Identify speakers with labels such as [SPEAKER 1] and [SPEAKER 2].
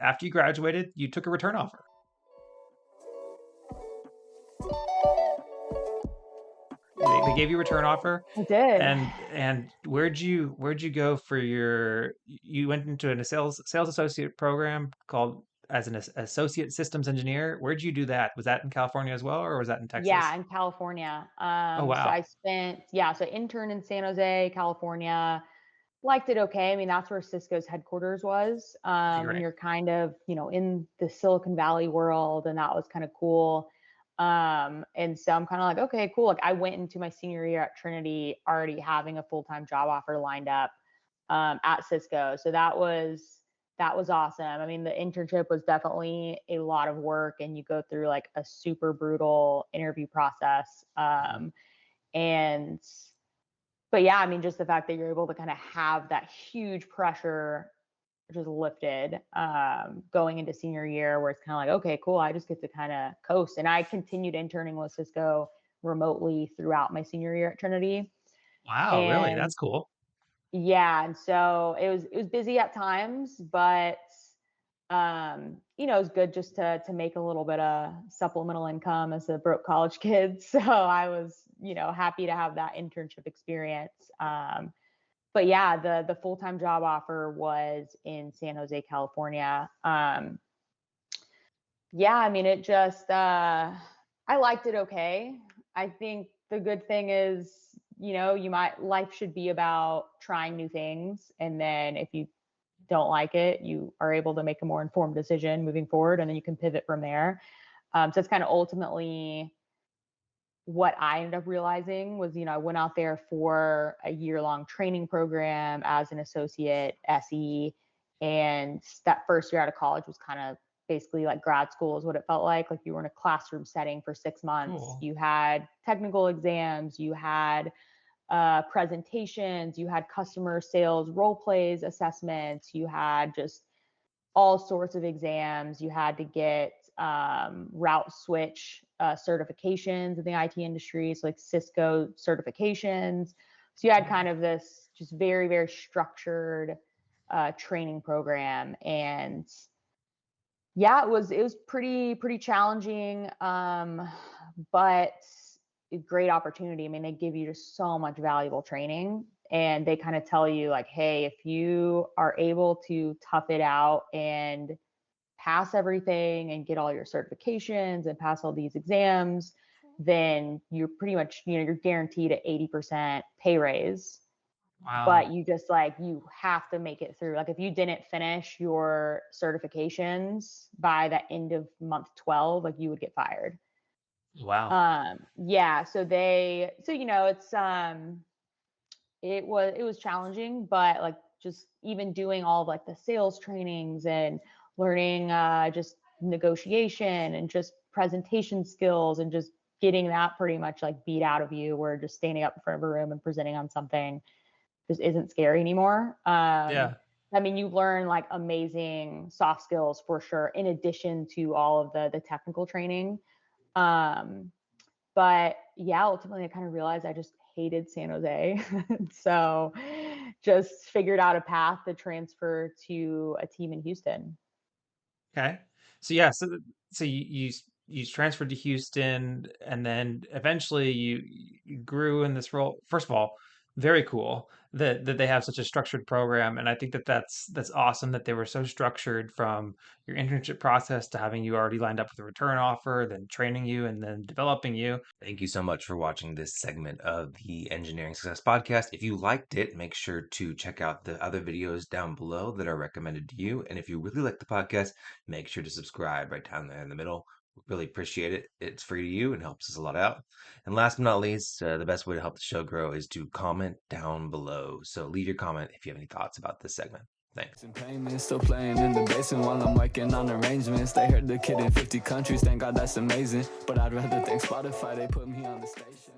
[SPEAKER 1] after you graduated, you took a return offer. They gave you a return offer,
[SPEAKER 2] I did.
[SPEAKER 1] and where'd you go for you went into a sales associate program called as an associate systems engineer. Where'd you do that? Was that in California as well, or was that in
[SPEAKER 2] Yeah,
[SPEAKER 1] Texas?
[SPEAKER 2] in California.
[SPEAKER 1] Oh
[SPEAKER 2] So I
[SPEAKER 1] wow.
[SPEAKER 2] spent yeah, so I interned in San Jose, California. Liked it okay. I mean, that's where Cisco's headquarters was.
[SPEAKER 1] Okay,
[SPEAKER 2] And
[SPEAKER 1] great.
[SPEAKER 2] you're kind of, in the Silicon Valley world, and that was kind of cool. And so I'm kind of like, okay, cool. Like I went into my senior year at Trinity already having a full-time job offer lined up at Cisco. So that was awesome. I mean, the internship was definitely a lot of work, and you go through like a super brutal interview process.
[SPEAKER 1] Mhm.
[SPEAKER 2] And but yeah, I mean, just the fact that you're able to kind of have that huge pressure just lifted going into senior year, where it's kind of like, okay, cool, I just get to kind of coast. And I continued interning with Cisco remotely throughout my senior year at Trinity.
[SPEAKER 1] Wow, really?
[SPEAKER 2] And
[SPEAKER 1] That's cool.
[SPEAKER 2] yeah, and so it was busy at times, but it was good just to make a little bit of supplemental income as a broke college kid. So I was, happy to have that internship experience. But yeah, the full-time job offer was in San Jose, California. Yeah, I mean, it just I liked it okay. I think the good thing is, life should be about trying new things, and then if you don't like it, you are able to make a more informed decision moving forward, and then you can pivot from there. So it's kind of ultimately what I ended up realizing was, I went out there for a year-long training program as an associate SE. And that first year out of college was kind of basically like grad school is what it felt like. Like you were in a classroom setting for 6 months.
[SPEAKER 1] Cool.
[SPEAKER 2] You had technical exams, you had presentations, you had customer sales role plays assessments, you had just all sorts of exams. You had to get route switch certifications in the IT industry, so like Cisco certifications. So you had
[SPEAKER 1] Cool.
[SPEAKER 2] kind of this just very, very structured training program. And yeah, it was pretty challenging, but a great opportunity. I mean, they give you just so much valuable training, and they kind of tell you like, hey, if you are able to tough it out and pass everything and get all your certifications and pass all these exams, then you're pretty much, you're guaranteed a 80% pay raise. But
[SPEAKER 1] Wow.
[SPEAKER 2] you just like, you have to make it through. Like if you didn't finish your certifications by the end of month 12, like you would get fired.
[SPEAKER 1] Wow.
[SPEAKER 2] Yeah, it's it was challenging, but like just even doing all of like the sales trainings and learning just negotiation and just presentation skills and just getting that pretty much like beat out of you, where just standing up in front of a room and presenting on something just isn't scary anymore.
[SPEAKER 1] Yeah.
[SPEAKER 2] I mean, you learn like amazing soft skills for sure, in addition to all of the technical training. Um, but yeah, ultimately I kind of realized I just hated San Jose. So just figured out a path to transfer to a team in Houston.
[SPEAKER 1] Okay. So yeah, so you transferred to Houston, and then eventually you grew in this role. First of all, very cool that they have such a structured program, and I think that's awesome that they were so structured from your internship process to having you already lined up with a return offer, then training you, and then developing you.
[SPEAKER 3] Thank you so much for watching this segment of the Engineering Success Podcast. If you liked it, make sure to check out the other videos down below that are recommended to you. And if you really like the podcast, make sure to subscribe right down there in the middle. We really appreciate it. It's free to you and helps us a lot out. And last but not least, the best way to help the show grow is to comment down below. So leave your comment if you have any thoughts about this segment. Thanks.
[SPEAKER 4] Payments, still playing in the basement while I'm working on arrangements. They heard the kid in 50 countries, thank God that's amazing. But I'd rather thank Spotify, they put me on the station.